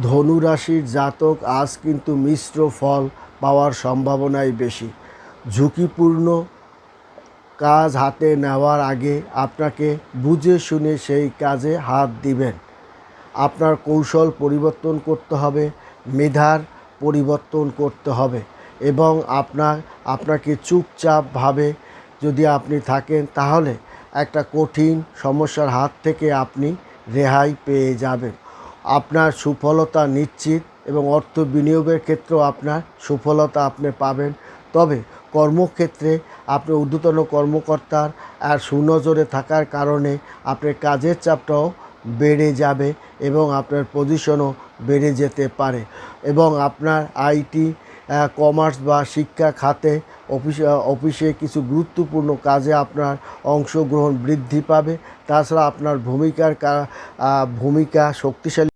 ধনুরাশির জাতক আজ কিন্তু মিশ্র ফল পাওয়ার সম্ভাবনাই বেশি। ঝুঁকিপূর্ণ কাজ হাতে নেওয়ার আগে আপনাকে বুঝে শুনে সেই কাজে হাত দিবেন। আপনার কৌশল পরিবর্তন করতে হবে, মেধার পরিবর্তন করতে হবে এবং আপনাকে চুপচাপভাবে যদি আপনি থাকেন তাহলে একটা কঠিন সমস্যার হাত থেকে আপনি রেহাই পেয়ে যাবেন। আপনার সুফলতা নিশ্চিত এবং অর্থ বিনিয়োগের ক্ষেত্রেও আপনার সুফলতা আপনি পাবেন। তবে কর্মক্ষেত্রে আপনি ঊর্ধ্বতন কর্মকর্তার আর সুনজরে থাকার কারণে আপনার কাজের চাপটাও বেড়ে যাবে এবং আপনার পজিশনও বেড়ে যেতে পারে এবং আপনার আইটি, কমার্স বা শিক্ষা খাতে অফিসে কিছু গুরুত্বপূর্ণ কাজে আপনার অংশগ্রহণ বৃদ্ধি পাবে। তাছাড়া আপনার ভূমিকা শক্তিশালী